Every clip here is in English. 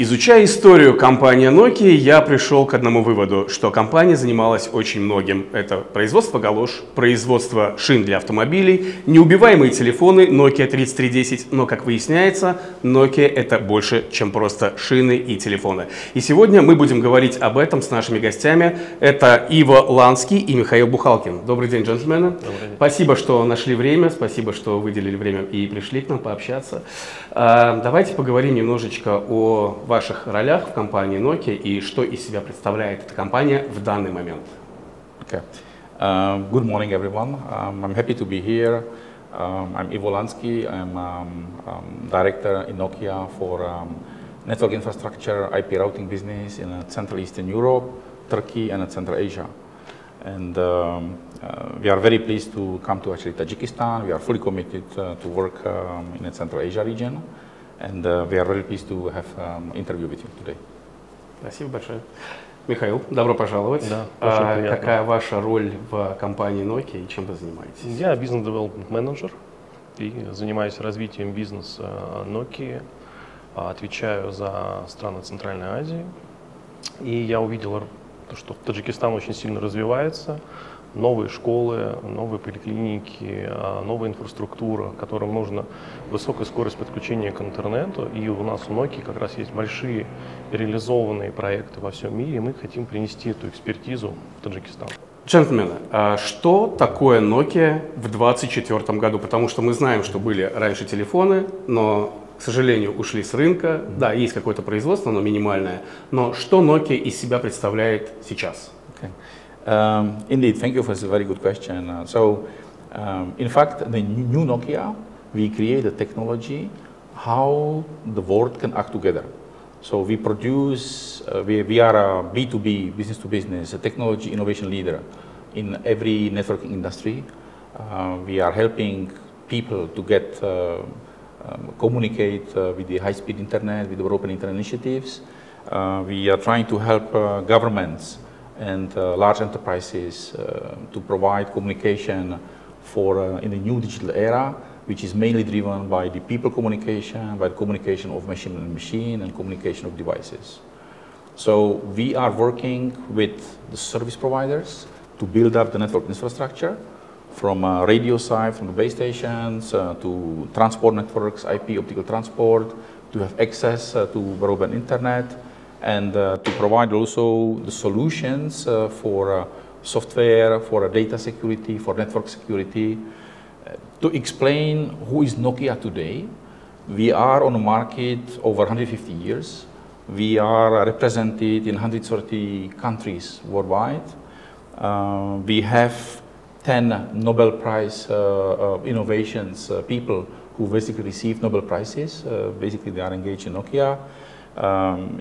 Изучая историю компании Nokia, я пришел к одному выводу, что компания занималась очень многим. Это производство галош, производство шин для автомобилей, неубиваемые телефоны Nokia 3310, но, как выясняется, Nokia это больше, чем просто шины и телефоны. И сегодня мы будем говорить об этом с нашими гостями. Это Иво Лански и Михаил Бухалкин. Добрый день, джентльмены. Добрый день. Спасибо, что нашли время, спасибо, что выделили время и пришли к нам пообщаться. Давайте поговорим немножечко о ваших ролях в компании Nokia и что из себя представляет эта компания в данный момент. Okay. Good morning, everyone. I'm happy to be here. I'm Ivo Laniski. I'm director in Nokia for network infrastructure, IP routing business in Central Eastern Europe, Turkey, and Central Asia. And we are very pleased to come to actually Tajikistan. We are fully committed to work in the Central Asia region. And we are very pleased to have interview with you today. Спасибо большое. Михаил, добро пожаловать. Да, очень приятно. Какая ваша роль в компании Nokia и чем вы занимаетесь? Я бизнес-девелопмент менеджер и занимаюсь развитием бизнеса Nokia, отвечаю за страны Центральной Азии. И я увидел, что Таджикистан очень сильно развивается, новые школы, новые поликлиники, новая инфраструктура, которым нужна высокая скорость подключения к интернету. И у нас у Nokia как раз есть большие реализованные проекты во всем мире, и мы хотим принести эту экспертизу в Таджикистан. Джентльмены, а что такое Nokia в 2024 году? Потому что мы знаем, что были раньше телефоны, но, к сожалению, ушли с рынка. Да, есть какое-то производство, но минимальное. Но что Nokia из себя представляет сейчас? Okay. Indeed, thank you for this very good question. In fact, the new Nokia, we create a technology how the world can act together. So we produce, we are a B2B, business to business, a technology innovation leader in every networking industry. We are helping people to get, communicate with the high-speed internet, with the open internet initiatives. We are trying to help governments and large enterprises to provide communication for in the new digital era, which is mainly driven by the people communication, by the communication of machine and machine, and communication of devices. So we are working with the service providers to build up the network infrastructure, from radio side, from the base stations, to transport networks, IP optical transport, to have access to broadband internet, and to provide also the solutions for software, for data security, for network security. To explain who is Nokia today, we are on the market over 150 years. We are represented in 130 countries worldwide. We have 10 Nobel Prize innovations, people who basically received Nobel Prizes. Basically, they are engaged in Nokia.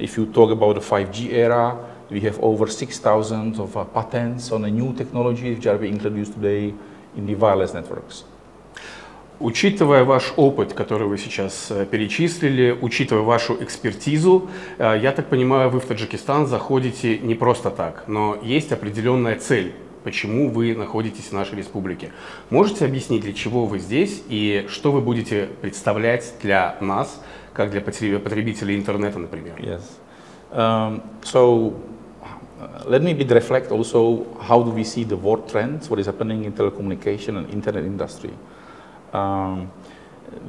If you talk about the 5G era, we have over 6,000 of patents on a new technology which are being introduced today in the wireless networks. Учитывая ваш опыт, который вы сейчас перечислили, учитывая вашу экспертизу, я так понимаю, вы в Таджикистан заходите не просто так, но есть определенная цель, почему вы находитесь в нашей республике. Можете объяснить, для чего вы здесь и что вы будете представлять для нас, как для потребителей интернета, например? Yes. So let me reflect also how do we see the world trends, what is happening in telecommunication and internet industry.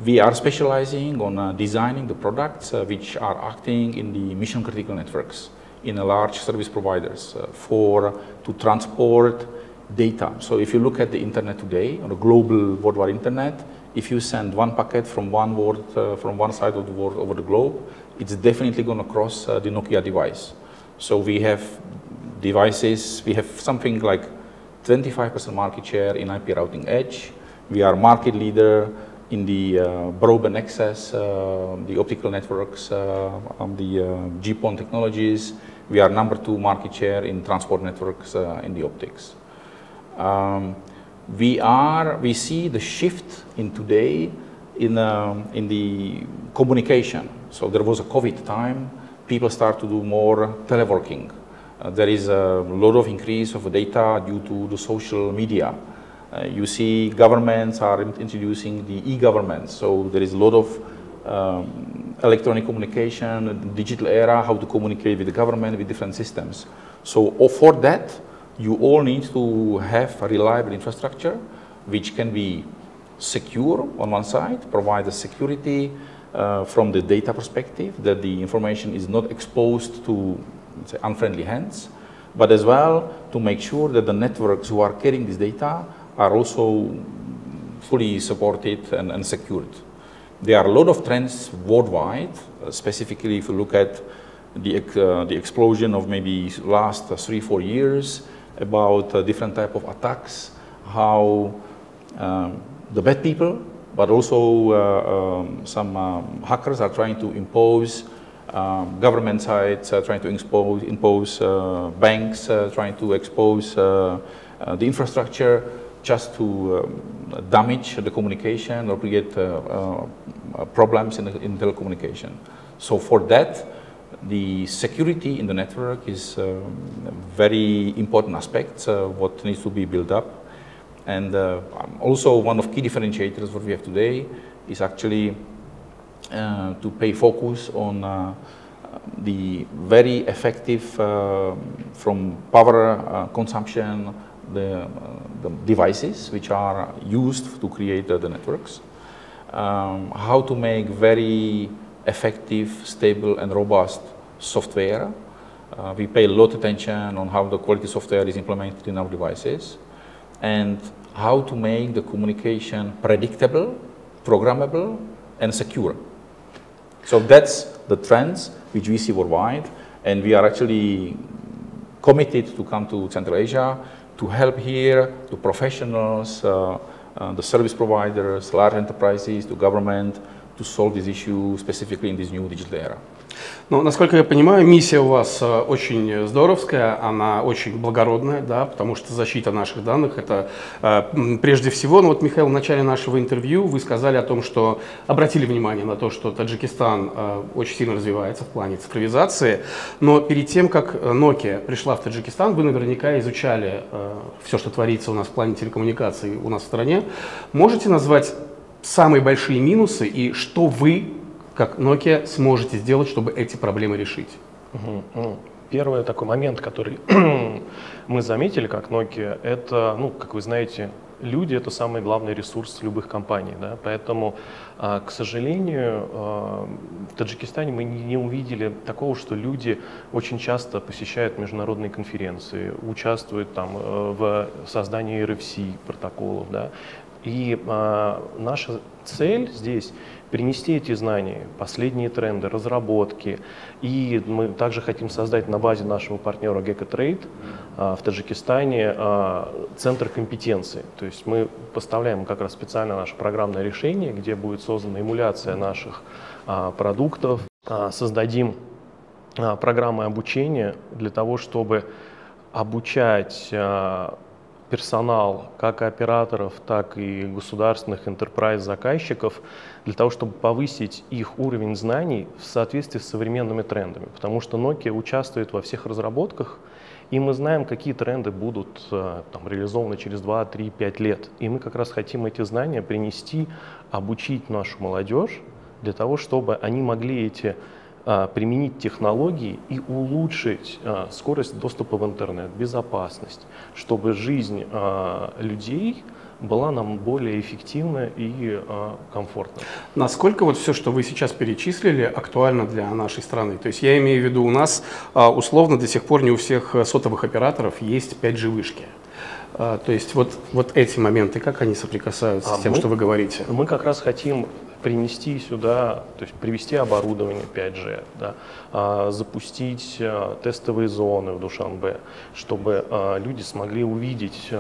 We are specializing on designing the products which are acting in the mission critical networks in a large service providers to transport data. So if you look at the internet today, on a global worldwide internet, if you send one packet from one world, from one side of the world over the globe, it's definitely going to cross the Nokia device. So we have devices, we have something like 25% market share in IP routing edge. We are market leader in the broadband access, the optical networks, the GPON technologies. We are #2 market share in transport networks in the optics. We see the shift in today in the communication. So there was a COVID time, people start to do more teleworking. There is a lot of increase of data due to the social media. You see governments are introducing the e-government, so there is a lot of electronic communication, digital era, how to communicate with the government, with different systems. So for that, you all need to have a reliable infrastructure, which can be secure on one side, provide the security from the data perspective, that the information is not exposed to, say, unfriendly hands, but as well to make sure that the networks who are carrying this data are also fully supported and secured. There are a lot of trends worldwide, specifically if you look at the explosion of maybe last 3-4 years about different type of attacks, how the bad people, but also some hackers are trying to impose government sites, trying to impose banks, trying to expose the infrastructure just to damage the communication or create problems in telecommunication. So for that, the security in the network is a very important aspect, what needs to be built up. And also one of key differentiators what we have today is actually to pay focus on the very effective from power consumption, the devices which are used to create the networks, how to make very effective, stable and robust software. We pay a lot of attention on how the quality software is implemented in our devices, and how to make the communication predictable, programmable and secure. So that's the trends which we see worldwide, and we are actually committed to come to Central Asia to help here to professionals, the service providers, large enterprises, to government, to solve this issue specifically in this new digital era. Ну, насколько я понимаю, миссия у вас очень здоровская, она очень благородная, да, потому что защита наших данных – это прежде всего. Ну вот, Михаил, в начале нашего интервью вы сказали о том, что обратили внимание на то, что Таджикистан очень сильно развивается в плане цифровизации, но перед тем, как Nokia пришла в Таджикистан, вы наверняка изучали все, что творится у нас в плане телекоммуникаций у нас в стране. Можете назвать самые большие минусы и что вы, как Nokia, сможете сделать, чтобы эти проблемы решить? Первый такой момент, который мы заметили как Nokia, это, ну, как вы знаете, люди — это самый главный ресурс любых компаний, да? Поэтому, к сожалению, в Таджикистане мы не увидели такого, что люди очень часто посещают международные конференции, участвуют там в создании RFC протоколов, да? И наша цель здесь — перенести эти знания, последние тренды, разработки. И мы также хотим создать на базе нашего партнера Trade в Таджикистане центр компетенции. То есть мы поставляем как раз специально наше программное решение, где будет создана эмуляция наших продуктов. Создадим программы обучения для того, чтобы обучать персонал как операторов, так и государственных enterprise-заказчиков для того, чтобы повысить их уровень знаний в соответствии с современными трендами. Потому что Nokia участвует во всех разработках, и мы знаем, какие тренды будут там реализованы через 2, 3, 5 лет. И мы как раз хотим эти знания принести, обучить нашу молодежь для того, чтобы они могли эти применить технологии и улучшить скорость доступа в интернет, безопасность, чтобы жизнь людей была нам более эффективна и комфортна. Насколько вот все, что вы сейчас перечислили, актуально для нашей страны? То есть я имею в виду, у нас условно до сих пор не у всех сотовых операторов есть 5G-вышки. То есть вот эти моменты, как они соприкасаются с тем, что вы говорите? Мы как раз хотим принести сюда, то есть привести оборудование 5G, да, запустить тестовые зоны в Душанбе, чтобы люди смогли увидеть,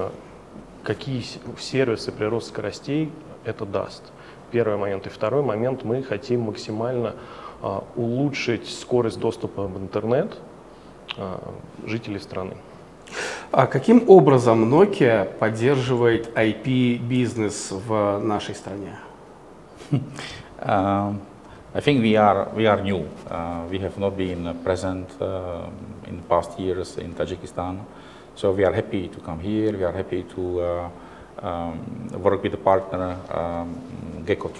какие сервисы прирост скоростей это даст. Первый момент. И второй момент, мы хотим максимально улучшить скорость доступа в интернет жителей страны. А каким образом Nokia поддерживает IP-бизнес в нашей стране? I think we are new. We have not been present in past years in Tajikistan, so we are happy to come here. We are happy to work with the partner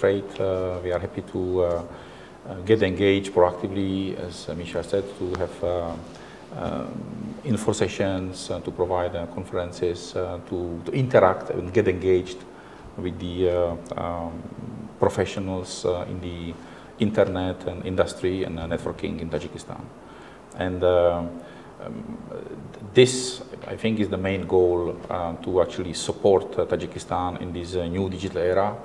Trade. We are happy to get engaged proactively, as Misha said, to have info sessions, to provide conferences, to interact and get engaged with the professionals in the internet and industry and networking in Tajikistan. And this, I think, is the main goal to actually support Tajikistan in this new digital era.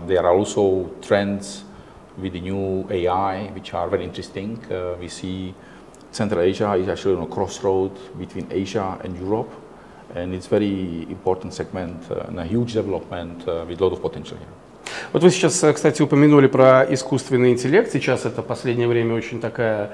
There are also trends with the new AI, which are very interesting. We see Central Asia is actually on a crossroad between Asia and Europe, and it's very important segment and a huge development with a lot of potential here. Вот вы сейчас, кстати, упомянули про искусственный интеллект. Сейчас это в последнее время очень такая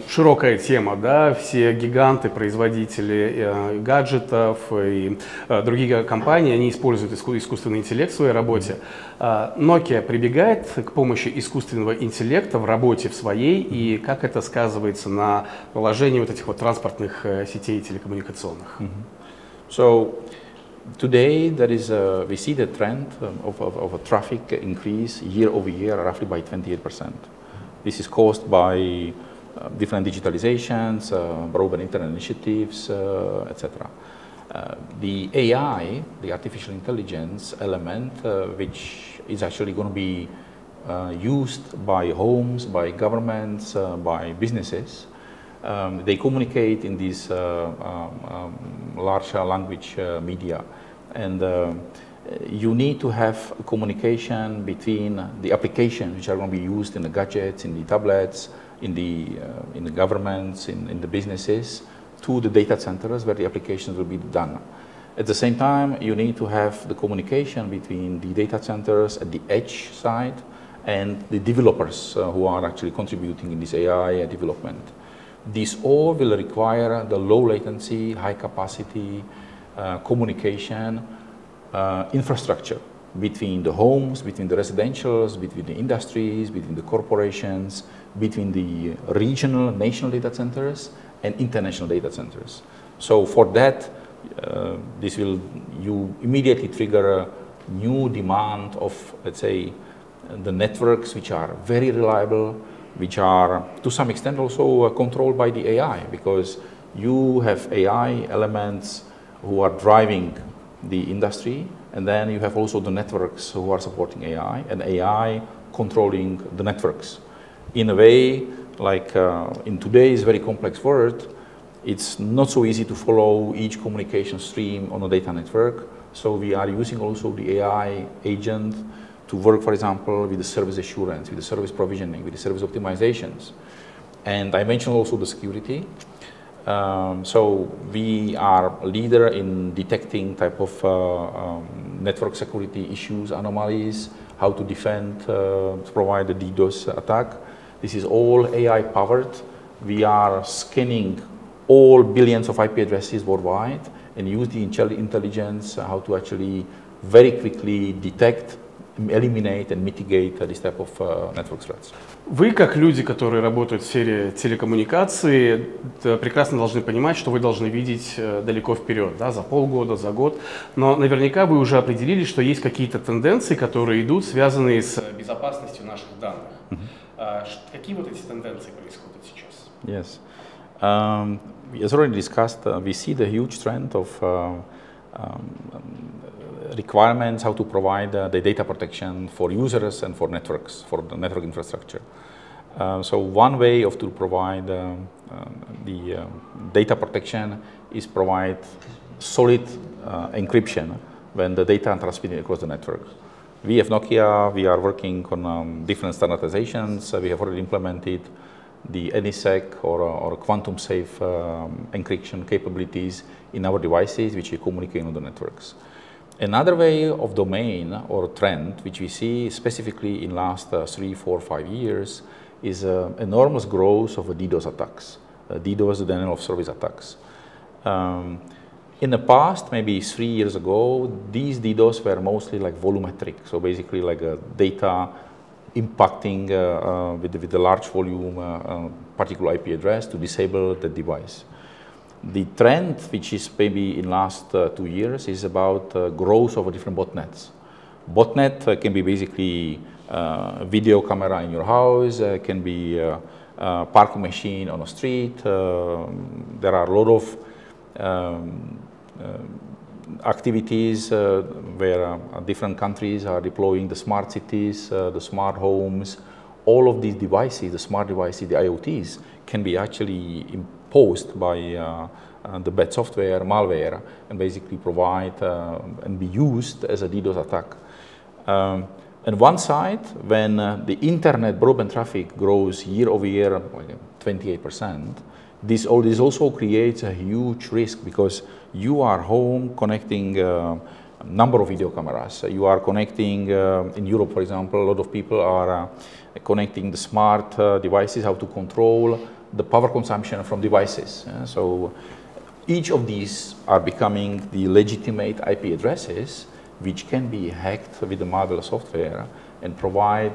широкая тема, да, все гиганты, производители гаджетов и другие компании, они используют искусственный интеллект в своей работе. Nokia прибегает к помощи искусственного интеллекта в работе в своей, и как это сказывается на положении вот этих вот транспортных сетей телекоммуникационных? So today there is we see the trend of a traffic increase year over year roughly by 28%. This is caused by different digitalizations, broadband internet initiatives, etc. The AI, the artificial intelligence element, which is actually going to be used by homes, by governments, by businesses. They communicate in these large language media, and you need to have communication between the applications which are going to be used in the gadgets, in the tablets, in the governments, in the businesses, to the data centers where the applications will be done. At the same time, you need to have the communication between the data centers at the edge side and the developers who are actually contributing in this AI development. This all will require the low latency, high capacity communication infrastructure between the homes, between the residentials, between the industries, between the corporations, between the regional, national data centers and international data centers. So for that, you immediately trigger a new demand of, let's say, the networks which are very reliable, which are to some extent also controlled by the AI, because you have AI elements who are driving the industry, and then you have also the networks who are supporting AI, and AI controlling the networks. In a way, like in today's very complex world, it's not so easy to follow each communication stream on a data network, so we are using also the AI agent to work, for example, with the service assurance, with the service provisioning, with the service optimizations. And I mentioned also the security. So we are a leader in detecting type of network security issues, anomalies, how to defend, to provide a DDoS attack. This is all AI powered. We are scanning all billions of IP addresses worldwide and use the intelligence how to actually very quickly detect, eliminate and mitigate this type of network threats. Вы, как люди, которые работают в сфере телекоммуникации, прекрасно должны понимать, что вы должны видеть далеко вперед, да, за полгода, за год. Но наверняка вы уже определили, что есть какие-то тенденции, которые идут, связанные с безопасностью наших данных. Какие вот эти тенденции происходят сейчас? Yes. As already discussed, we see the huge trend of requirements how to provide the data protection for users and for networks, for the network infrastructure. So one way to provide the data protection is provide solid encryption when the data are transmitted across the network. We have Nokia, we are working on different standardizations. We have already implemented the NSEC or quantum safe encryption capabilities in our devices which we communicate on the networks. Another way of domain or trend which we see specifically in last 3, 4, 5 years is enormous growth of DDoS attacks, DDoS, denial of service attacks. In the past, maybe 3 years ago, these DDoS were mostly like volumetric, so basically like data impacting with the large volume particular IP address to disable the device. The trend, which is maybe in last 2 years, is about growth of different botnets. Botnet can be basically video camera in your house, can be a parking machine on a street. There are a lot of activities where different countries are deploying the smart cities, the smart homes. All of these devices, the smart devices, the IoTs, can be actually imposed by the bad software, malware, and basically provide and be used as a DDoS attack. On one side, when the internet broadband traffic grows year over year, 28%, this also creates a huge risk because you are home connecting a number of video cameras. You are connecting, in Europe, for example, a lot of people are connecting the smart devices, how to control the power consumption from devices. So each of these are becoming the legitimate IP addresses which can be hacked with the malware software and provide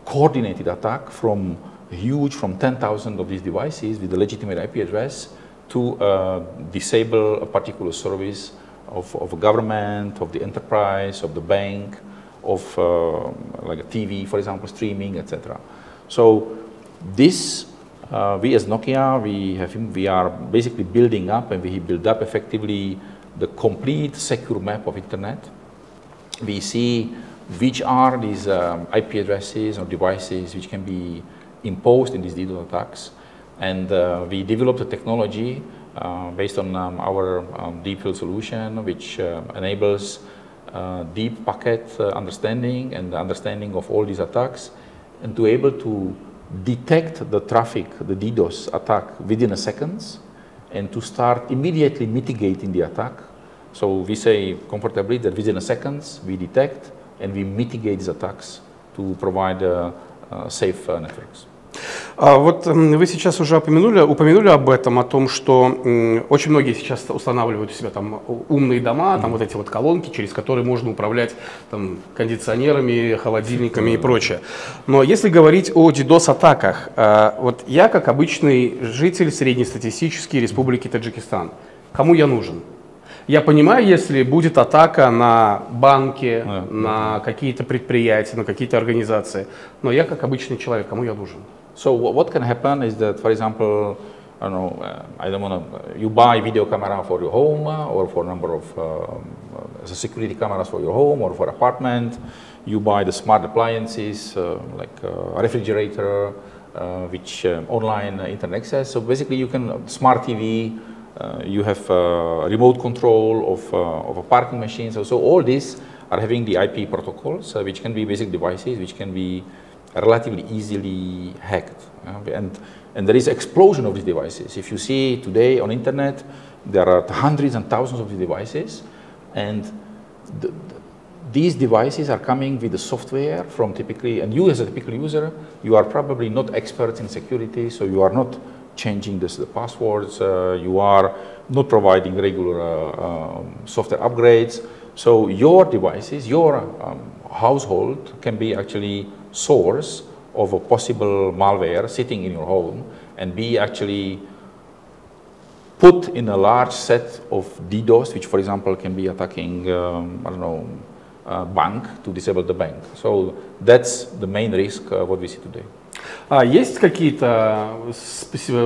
coordinated attack from 10,000 of these devices with a legitimate IP address to disable a particular service of a government, of the enterprise, of the bank, of like a TV, for example, streaming, etc. So this, we as Nokia, we are basically building up, and we build up effectively the complete secure map of internet. We see which are these IP addresses or devices which can be imposed in these DDoS attacks, and we developed a technology based on our deep field solution, which enables deep packet understanding and the understanding of all these attacks, and to able to detect the traffic, the DDoS attack within a second, and to start immediately mitigating the attack. So we say comfortably that within a second we detect and we mitigate these attacks to provide safe networks. Вот вы сейчас уже упомянули об этом, о том, что очень многие сейчас устанавливают у себя там умные дома, там вот эти вот колонки, через которые можно управлять там кондиционерами, холодильниками и прочее. Но если говорить о DDoS-атаках, вот я как обычный житель среднестатистической республики Таджикистан, кому я нужен? Я понимаю, если будет атака на банки, на какие-то предприятия, на какие-то организации, но я как обычный человек, кому я нужен? So what can happen is that, for example, you buy video camera for your home or for a number of security cameras for your home or for apartment. You buy the smart appliances like a refrigerator, which online internet access. So basically, you can smart TV. You have remote control of a parking machine. So all these are having the IP protocols, which can be basic devices, which can be relatively easily hacked. And there is explosion of these devices. If you see today on internet, there are hundreds and thousands of these devices, and these devices are coming with the software from typically, and you as a typical user, you are probably not experts in security, so you are not changing the passwords, you are not providing regular software upgrades. So your devices, your household can be actually source of a possible malware sitting in your home and be actually put in a large set of DDoS, which for example can be attacking, bank to disable the bank. So that's the main risk what we see today. А есть какие-то,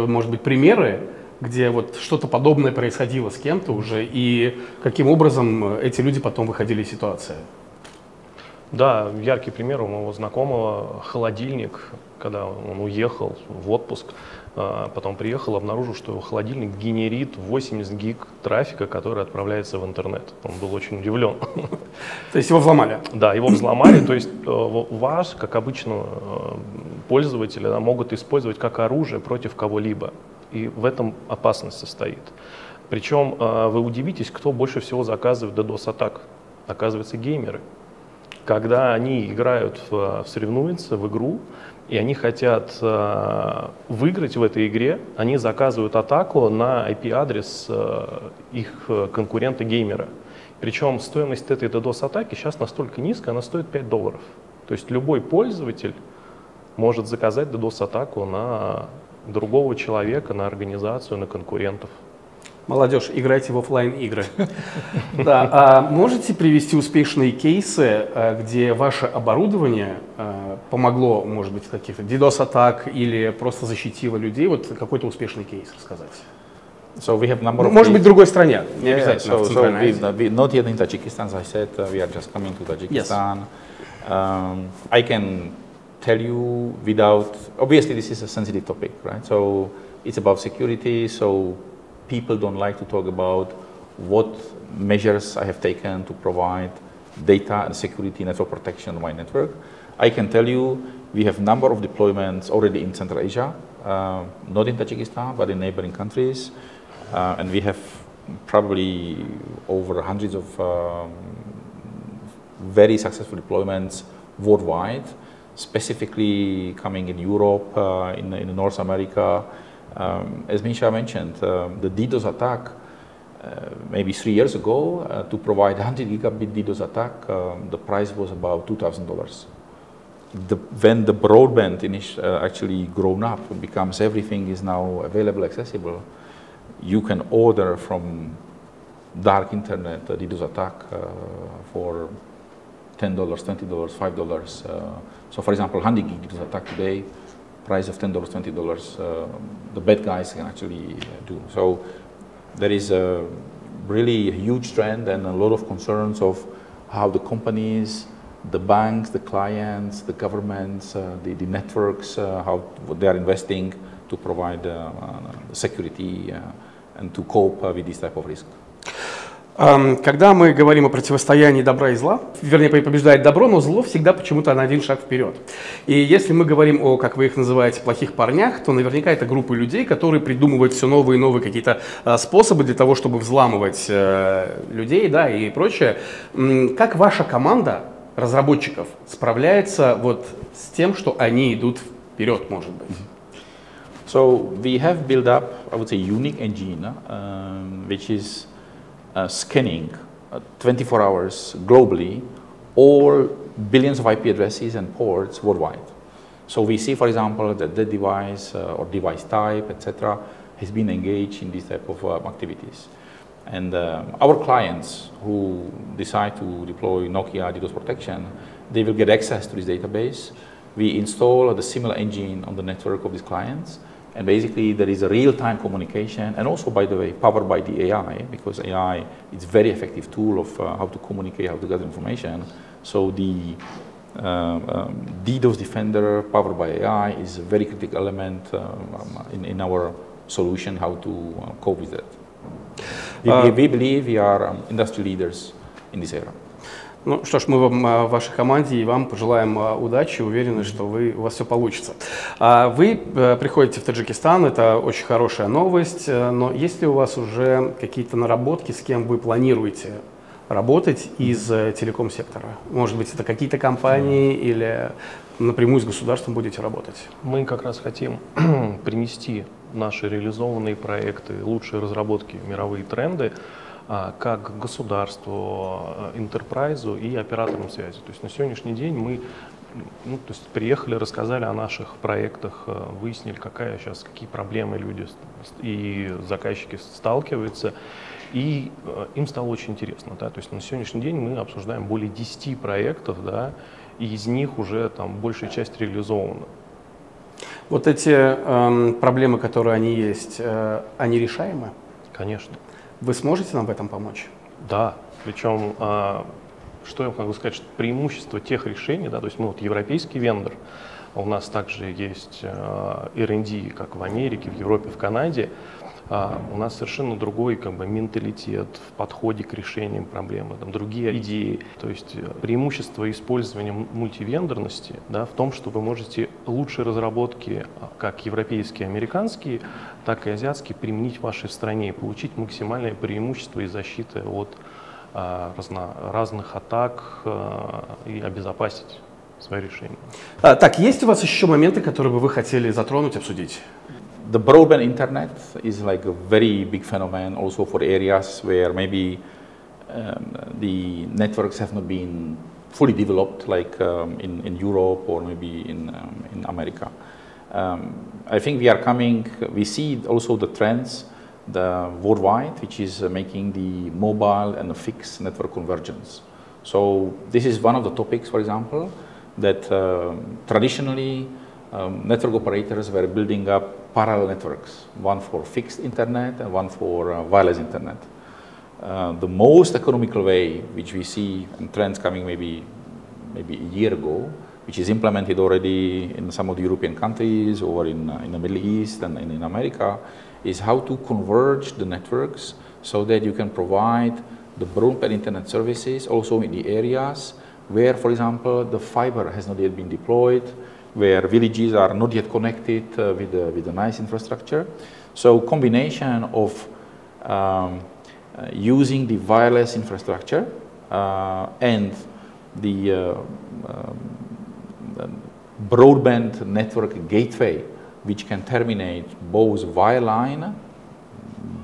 может быть, примеры, где вот что-то подобное происходило с кем-то уже, и каким образом эти люди потом выходили из ситуации? Да, яркий пример у моего знакомого, холодильник, когда он уехал в отпуск, потом приехал, обнаружил, что его холодильник генерит 80 гиг трафика, который отправляется в интернет. Он был очень удивлен. То есть его взломали? Да, его взломали, то есть вас, как обычного пользователя, могут использовать как оружие против кого-либо. И в этом опасность состоит. Причем вы удивитесь, кто больше всего заказывает DDoS-атак. Оказывается, геймеры. Когда они играют, соревнуются в игру, и они хотят выиграть в этой игре, они заказывают атаку на IP-адрес их конкурента-геймера. Причем стоимость этой DDoS-атаки сейчас настолько низкая, она стоит $5. То есть любой пользователь может заказать DDoS-атаку на другого человека, на организацию, на конкурентов. Молодежь, играйте в оффлайн игры. Да, а можете привести успешные кейсы, где ваше оборудование помогло, может быть, в каких-то DDoS-атак или просто защитило людей? Вот какой-то успешный кейс рассказать. So we have number of Может быть, в другой стране, не обязательно so, в Центральной Азии. we not yet in Tajikistan, as I said, we are just coming to Tajikistan. I can tell you without, obviously this is a sensitive topic, right? So it's about security, so people don't like to talk about what measures I have taken to provide data and security network protection on my network. I can tell you we have a number of deployments already in Central Asia, not in Tajikistan, but in neighboring countries. And we have probably over hundreds of very successful deployments worldwide, specifically coming in Europe, in North America. As Misha mentioned, the DDoS attack, maybe 3 years ago, to provide 100 gigabit DDoS attack, the price was about $2,000. When the broadband actually grown up, it becomes everything is now available, accessible. You can order from dark internet a DDoS attack for $10, $20, $5. So for example, 100 gig DDoS attack today, price of $10, $20, the bad guys can actually do. So there is a really huge trend and a lot of concerns of how the companies, the banks, the clients, the governments, the networks, how they are investing to provide security and to cope with this type of risk. Когда мы говорим о противостоянии добра и зла, вернее, побеждает добро, но зло всегда почему-то на один шаг вперед. И если мы говорим о, как вы их называете, плохих парнях, то наверняка это группа людей, которые придумывают все новые и новые какие-то способы для того, чтобы взламывать людей, да, и прочее. Как ваша команда разработчиков справляется вот с тем, что они идут вперед, может быть? So we have built up, I would say, unique engine, which is scanning 24 hours globally all billions of IP addresses and ports worldwide. So we see, for example, that the device or device type, etc., has been engaged in this type of activities. And our clients who decide to deploy Nokia DDoS protection, they will get access to this database. We install the similar engine on the network of these clients. And basically, there is a real-time communication, and also, by the way, powered by the AI, because AI is a very effective tool of how to communicate, how to gather information. So the DDoS Defender powered by AI is a very critical element in our solution, how to cope with that. We believe we are industry leaders in this area. Ну что ж, мы вам, вашей команде и вам пожелаем удачи, уверены, что у вас все получится. Вы приходите в Таджикистан, это очень хорошая новость, но есть ли у вас уже какие-то наработки, с кем вы планируете работать из телеком-сектора? Может быть, это какие-то компании или напрямую с государством будете работать? Мы как раз хотим принести наши реализованные проекты, лучшие разработки, мировые тренды, как государству, интерпрайзу и операторам связи. То есть на сегодняшний день мы приехали, рассказали о наших проектах, выяснили, какие проблемы люди и заказчики сталкиваются, и им стало очень интересно. Да? То есть на сегодняшний день мы обсуждаем более 10 проектов, да, и из них уже большая часть реализована. Вот эти проблемы, которые они есть, они решаемы? Конечно. Вы сможете нам в этом помочь? Да, причем, что я могу сказать, что преимущество тех решений, да, то есть мы европейский вендор, у нас также есть R&D, как в Америке, в Европе, в Канаде, у нас совершенно другой менталитет в подходе к решениям проблемы, другие идеи. То есть преимущество использования мультивендорности, да, в том, что вы можете лучшие разработки, как европейские, американские, так и азиатские, применить в вашей стране и получить максимальное преимущество и защиты от разных атак и обезопасить свои решения. Так, есть у вас еще моменты, которые бы вы хотели затронуть, обсудить? The broadband internet is like a very big phenomenon also for areas where maybe the networks have not been fully developed, like in Europe or maybe in America. I think we see also the trends the worldwide, which is making the mobile and the fixed network convergence. So this is one of the topics, for example, that traditionally network operators were building up parallel networks, one for fixed internet and one for wireless internet. The most economical way, which we see in trends coming maybe a year ago, which is implemented already in some of the European countries or in the Middle East and in America, is how to converge the networks so that you can provide the broadband internet services also in the areas where, for example, the fiber has not yet been deployed, where villages are not yet connected with a nice infrastructure. So combination of using the wireless infrastructure and the broadband network gateway, which can terminate both wireline,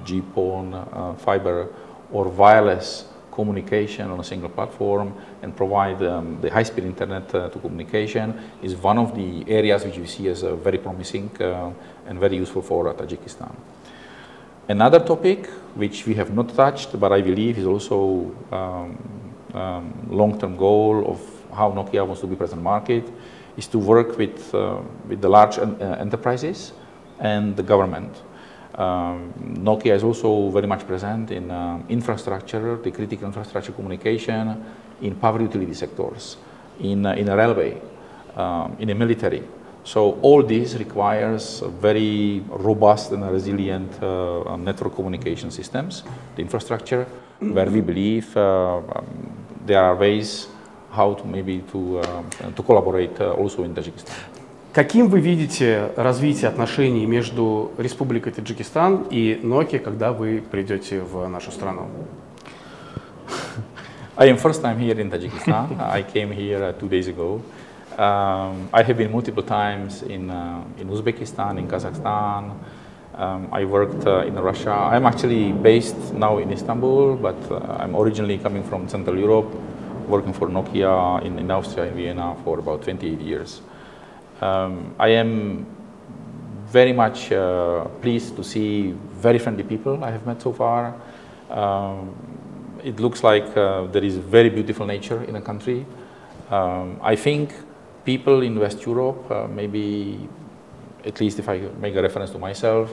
GPON, fiber, or wireless communication on a single platform and provide the high-speed internet to communication, is one of the areas which we see as very promising and very useful for Tajikistan. Another topic which we have not touched, but I believe is also long-term goal of how Nokia wants to be present in the market, is to work with the large enterprises and the government. Nokia is also very much present in infrastructure, the critical infrastructure communication, in power utility sectors, in a railway, in the military. So all this requires very robust and resilient network communication systems, the infrastructure, where we believe there are ways how to maybe to collaborate also in Tajikistan. Каким вы видите развитие отношений между Республикой Таджикистан и Nokia, когда вы придете в нашу страну? I am first time here in Tajikistan. I came here 2 days ago. I have been multiple times in Uzbekistan, in Kazakhstan. I worked in Russia. I'm actually based now in Istanbul, but I'm originally coming from Central Europe, working for Nokia in Austria, in Vienna for about 28 years. I am very much pleased to see very friendly people I have met so far. It looks like there is very beautiful nature in the country. I think people in West Europe, maybe, at least if I make a reference to myself,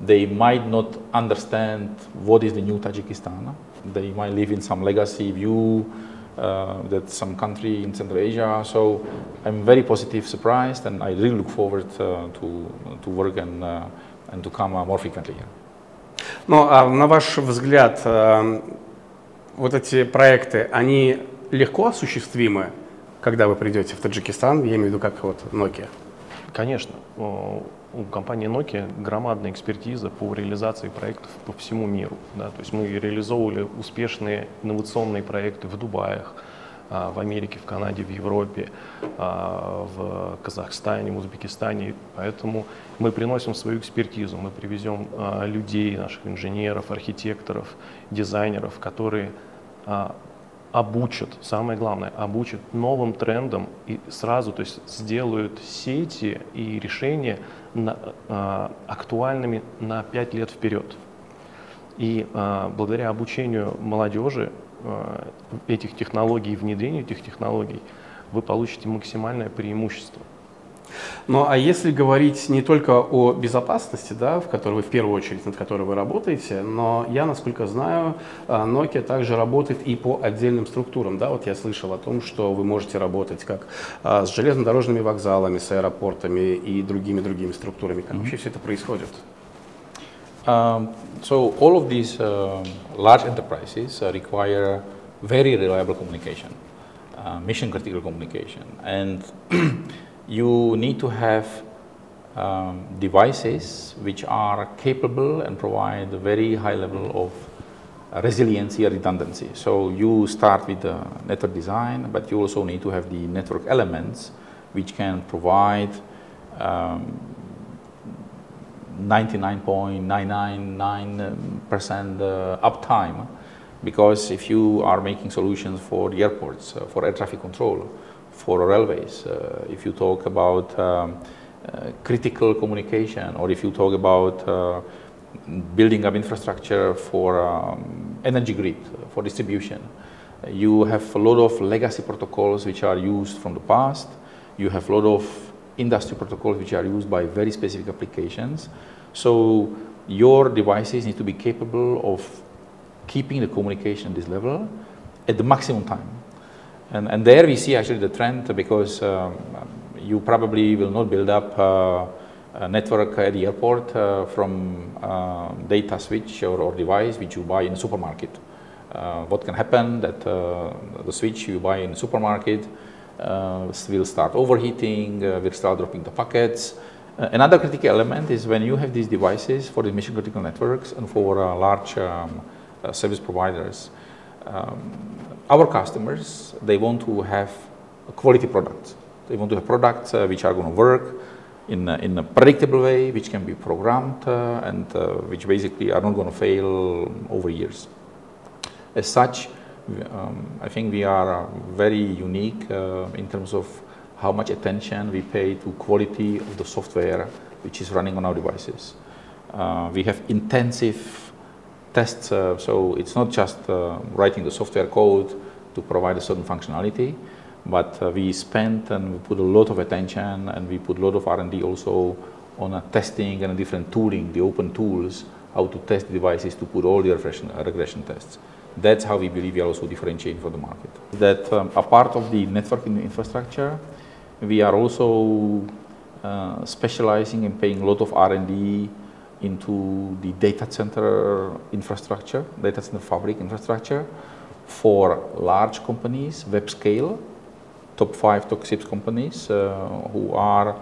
they might not understand what is the new Tajikistan. They might live in some legacy view that some country in Central Asia. So I'm very positive, surprised, and I really look forward to work and to come more frequently here. Ну, а на ваш взгляд, вот эти проекты, они легко осуществимы, когда вы придете в Таджикистан, я имею в виду как вот Nokia? Конечно. У компании Nokia громадная экспертиза по реализации проектов по всему миру. Да? То есть мы реализовывали успешные инновационные проекты в Дубаях, в Америке, в Канаде, в Европе, в Казахстане, в Узбекистане. Поэтому мы приносим свою экспертизу, мы привезем людей, наших инженеров, архитекторов, дизайнеров, которые обучат, самое главное, обучат новым трендам и сразу, то есть сделают сети и решения актуальными на 5 лет вперед. И благодаря обучению молодежи этих технологий, внедрению этих технологий, вы получите максимальное преимущество. Ну, а если говорить не только о безопасности, да, в которой вы в первую очередь, над которой вы работаете, но я, насколько знаю, Nokia также работает и по отдельным структурам, да, вот я слышал о том, что вы можете работать как с железнодорожными вокзалами, с аэропортами и другими структурами. Как вообще все это происходит? So all of these large enterprises require very reliable communication, mission critical communication, and you need to have devices which are capable and provide a very high level of resiliency and redundancy. So you start with the network design, but you also need to have the network elements which can provide 99.999% uptime, because if you are making solutions for the airports, for air traffic control, for railways, if you talk about critical communication, or if you talk about building up infrastructure for energy grid, for distribution. You have a lot of legacy protocols which are used from the past. You have a lot of industry protocols which are used by very specific applications. So your devices need to be capable of keeping the communication at this level at the maximum time. And there we see actually the trend, because you probably will not build up a network at the airport from data switch or device which you buy in a supermarket. What can happen that the switch you buy in the supermarket will start overheating, will start dropping the packets. Another critical element is when you have these devices for the mission critical networks and for large service providers. Our customers, they want to have a quality product. They want to have products which are going to work in a predictable way, which can be programmed and which basically are not going to fail over years. As such, I think we are very unique in terms of how much attention we pay to quality of the software which is running on our devices. We have intensive tests, so it's not just writing the software code to provide a certain functionality, but we spent and we put a lot of attention and we put a lot of R&D also on testing and different tooling, the open tools, how to test devices to put all the regression tests. That's how we believe we are also differentiating for the market. That a part of the networking infrastructure, we are also specializing in paying a lot of R&D into the data center infrastructure, data center fabric infrastructure for large companies, web scale, top 5, top 6 companies who are,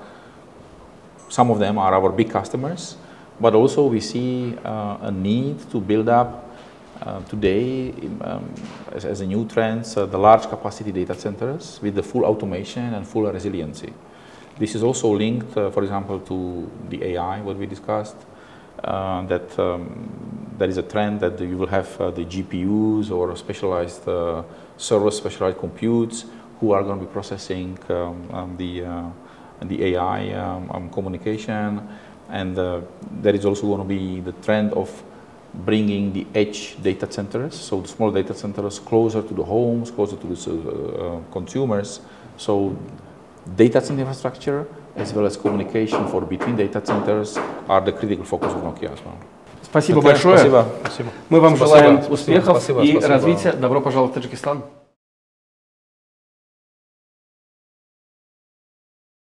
some of them are our big customers, but also we see a need to build up today, as a new trend, the large capacity data centers with the full automation and full resiliency. This is also linked, for example, to the AI, what we discussed, that there is a trend that you will have the GPUs or specialized servers, specialized computes who are going to be processing the AI communication, and there is also going to be the trend of bringing the edge data centers, so the small data centers closer to the homes, closer to the consumers. So data center infrastructure as well as communication for between data centers are the critical focus of Nokia as well. Спасибо большое. Спасибо. Мы вам Спасибо. желаем успехов Спасибо. и Спасибо. развития. Добро пожаловать в Таджикистан.